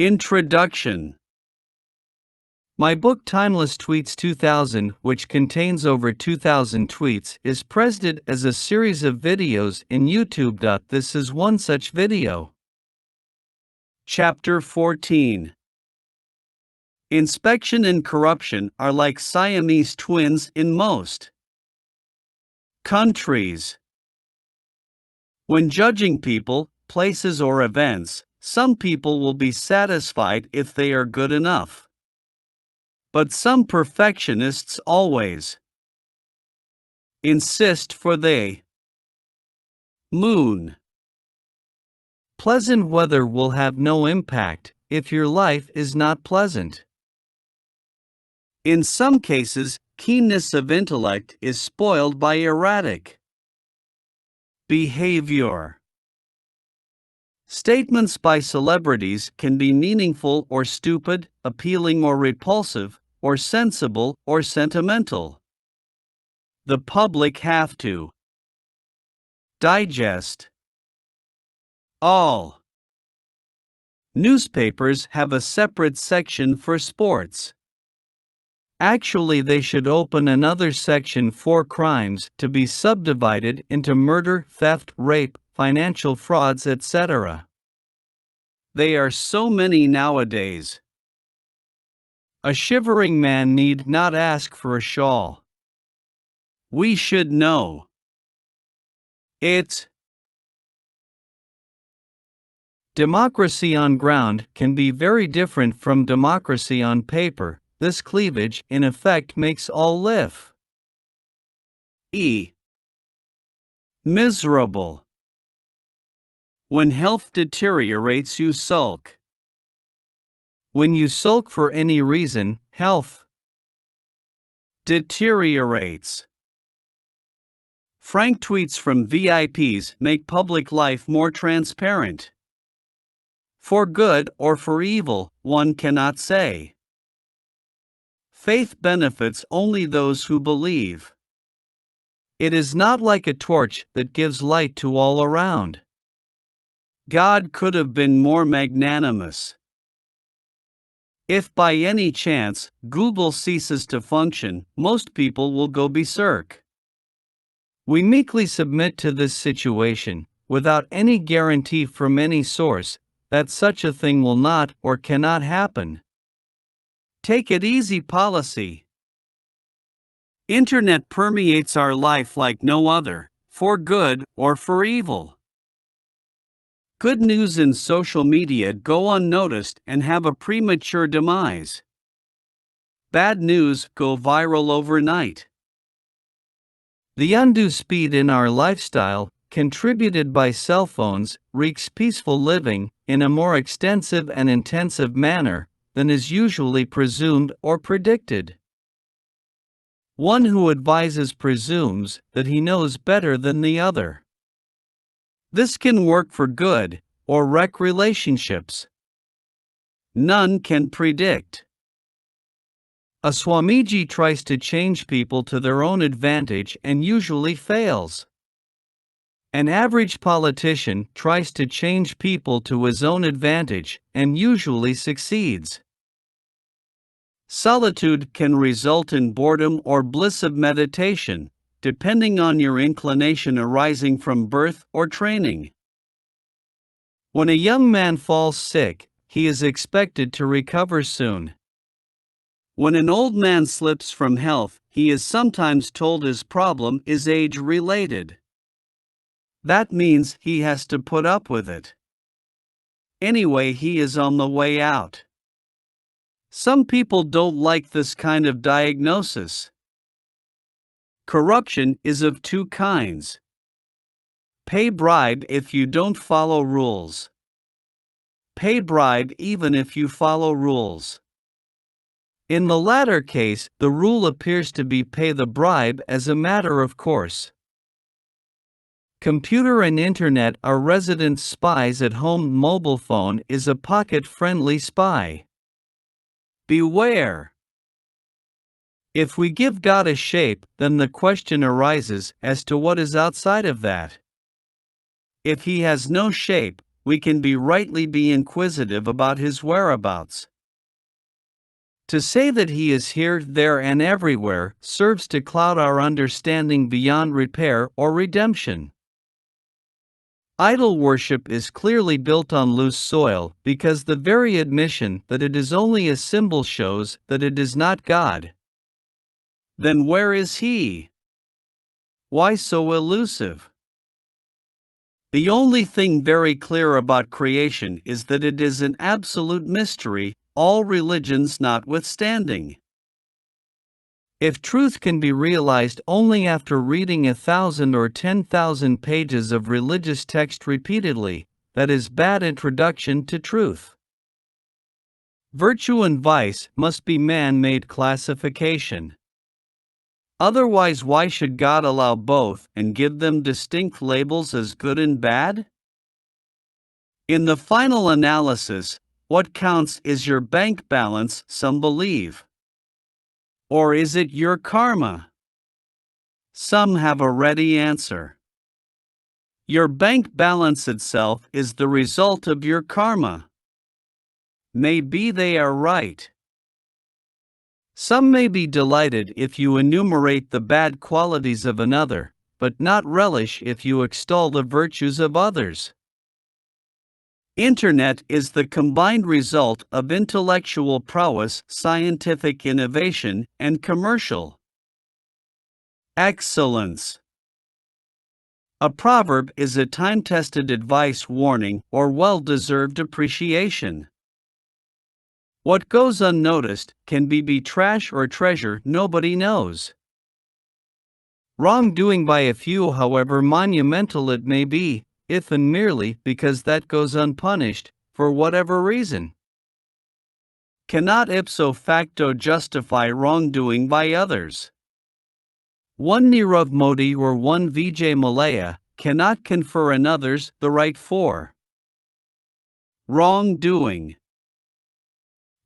Introduction. My book Timeless Tweets 2000, which contains over 2,000 tweets, is presented as a series of videos in YouTube. This is one such video. Chapter 14. Inspection and corruption are like Siamese twins in most countries. When judging people, places, or events, some people will be satisfied if they are good enough. But some perfectionists always insist for the moon. Pleasant weather will have no impact if your life is not pleasant. In some cases, keenness of intellect is spoiled by erratic behavior. Statements by celebrities can be meaningful or stupid, appealing or repulsive, or sensible or sentimental. The public have to digest all. Newspapers have a separate section for sports. Actually, they should open another section for crimes, to be subdivided into murder, theft, rape, financial frauds, etc. They are so many nowadays. A shivering man need not ask for a shawl. We should know it. Democracy on ground can be very different from democracy on paper. This cleavage, in effect, makes all live miserable. When health deteriorates, you sulk. When you sulk for any reason, health deteriorates. Frank tweets from VIPs make public life more transparent. For good or for evil, one cannot say. Faith benefits only those who believe. It is not like a torch that gives light to all around. God could have been more magnanimous. If by any chance Google ceases to function, most people will go berserk. We meekly submit to this situation, without any guarantee from any source that such a thing will not or cannot happen. Take it easy policy. Internet permeates our life like no other, for good or for evil. Good news in social media go unnoticed and have a premature demise. Bad news go viral overnight. The undue speed in our lifestyle, contributed by cell phones, wreaks peaceful living in a more extensive and intensive manner than is usually presumed or predicted. One who advises presumes that he knows better than the other. This can work for good, or wreck relationships. None can predict. A Swamiji tries to change people to their own advantage and usually fails. An average politician tries to change people to his own advantage and usually succeeds. Solitude can result in boredom or bliss of meditation, depending on your inclination arising from birth or training. When a young man falls sick, he is expected to recover soon. When an old man slips from health, he is sometimes told his problem is age-related. That means he has to put up with it. Anyway, he is on the way out. Some people don't like this kind of diagnosis. Corruption is of two kinds. Pay bribe if you don't follow rules. Pay bribe even if you follow rules. In the latter case, the rule appears to be pay the bribe as a matter of course. Computer and internet are resident spies at home. Mobile phone is a pocket-friendly spy. Beware. If we give God a shape, then the question arises as to what is outside of that. If he has no shape, we can rightly be inquisitive about his whereabouts. To say that he is here, there, and everywhere serves to cloud our understanding beyond repair or redemption. Idol worship is clearly built on loose soil because the very admission that it is only a symbol shows that it is not God. Then where is he? Why so elusive? The only thing very clear about creation is that it is an absolute mystery, all religions notwithstanding. If truth can be realized only after reading 1,000 or 10,000 pages of religious text repeatedly, that is bad introduction to truth. Virtue and vice must be man-made classification. Otherwise, why should God allow both and give them distinct labels as good and bad? In the final analysis, what counts is your bank balance, some believe. Or is it your karma? Some have a ready answer. Your bank balance itself is the result of your karma. Maybe they are right. Some may be delighted if you enumerate the bad qualities of another, but not relish if you extol the virtues of others. Internet is the combined result of intellectual prowess, scientific innovation, and commercial excellence. A proverb is a time-tested advice, warning, or well-deserved appreciation. What goes unnoticed can be trash or treasure nobody knows. Wrongdoing by a few, however monumental it may be, if and merely because that goes unpunished, for whatever reason, cannot ipso facto justify wrongdoing by others. One Nirav Modi or one Vijay Malaya cannot confer on others the right for wrongdoing.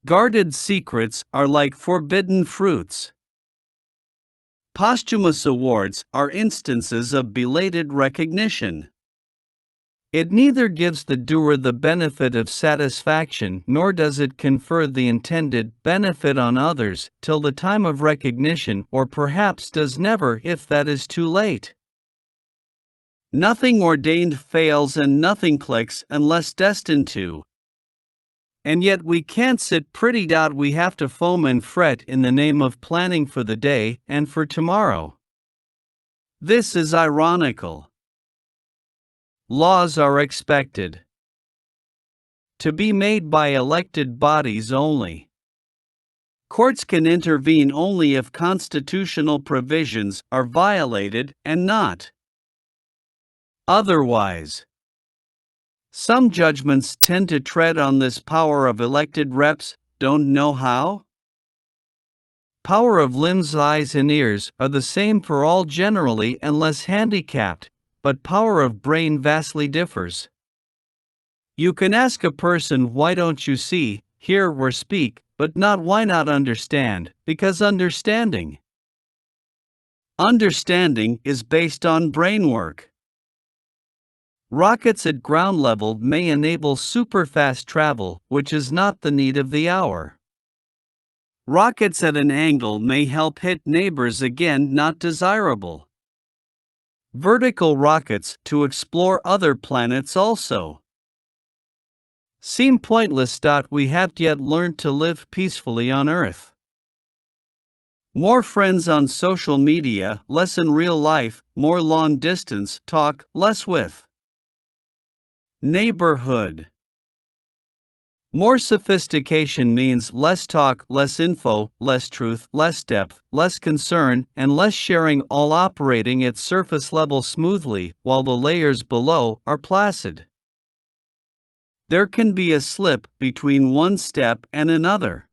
Guarded secrets are like forbidden fruits. Posthumous awards are instances of belated recognition. It neither gives the doer the benefit of satisfaction nor does it confer the intended benefit on others till the time of recognition, or perhaps does never if that is too late. Nothing ordained fails and nothing clicks unless destined to. And yet we can't sit pretty. We have to foam and fret in the name of planning for the day and for tomorrow. This is ironical. Laws are expected to be made by elected bodies only. Courts can intervene only if constitutional provisions are violated and not otherwise. Some judgments tend to tread on this power of elected reps, don't know how. Power of limbs, eyes, and ears are the same for all generally unless handicapped, but power of brain vastly differs. You can ask a person, why don't you see, hear, or speak, but not why not understand, because understanding is based on brain work. Rockets at ground level may enable superfast travel, which is not the need of the hour. Rockets at an angle may help hit neighbors, again not desirable. Vertical rockets to explore other planets also seem pointless. We haven't yet learned to live peacefully on Earth. More friends on social media, less in real life, more long distance talk, less with neighborhood. More sophistication means less talk, less info, less truth, less depth, less concern, and less sharing, all operating at surface level smoothly, while the layers below are placid. There can be a slip between one step and another.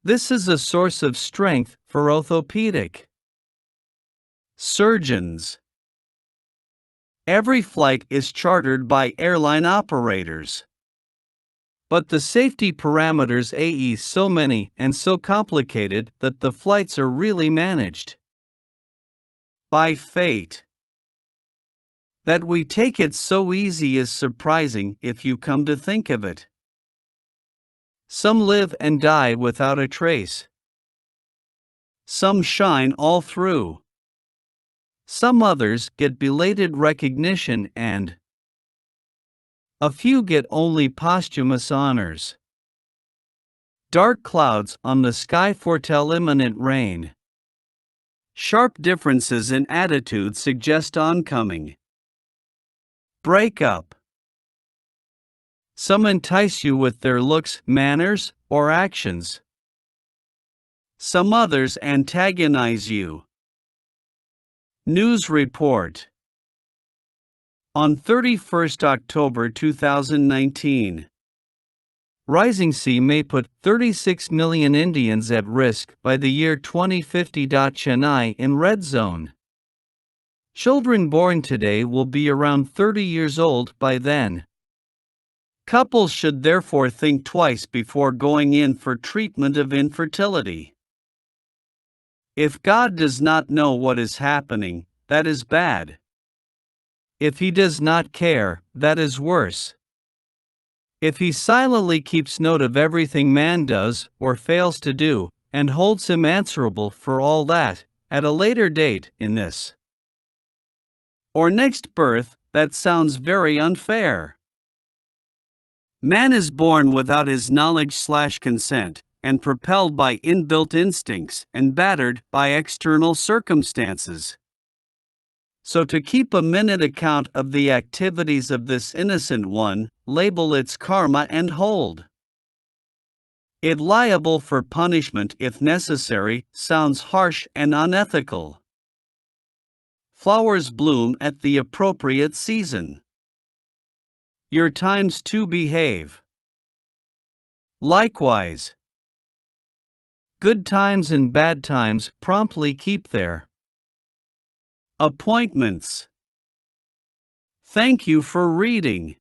This is a source of strength for orthopedic surgeons. Every flight is chartered by airline operators. But the safety parameters are so many and so complicated that the flights are really managed by fate. That we take it so easy is surprising if you come to think of it. Some live and die without a trace. Some shine all through. Some others get belated recognition, and a few get only posthumous honors. Dark clouds on the sky foretell imminent rain. Sharp differences in attitude suggest oncoming. Break up. Some entice you with their looks, manners, or actions. Some others antagonize you. News report. On 31st October 2019. Rising sea may put 36 million Indians at risk by the year 2050. Chennai in red zone. Children born today will be around 30 years old by then. Couples should therefore think twice before going in for treatment of infertility. If God does not know what is happening, that is bad. If He does not care, that is worse. If He silently keeps note of everything man does or fails to do, and holds him answerable for all that, at a later date, in this or next birth, that sounds very unfair. Man is born without his knowledge/consent, and propelled by inbuilt instincts and battered by external circumstances. So to keep a minute account of the activities of this innocent one, label its karma and hold it liable for punishment if necessary, sounds harsh and unethical. Flowers bloom at the appropriate season. Your times to behave. Likewise, good times and bad times promptly keep their appointments. Thank you for reading.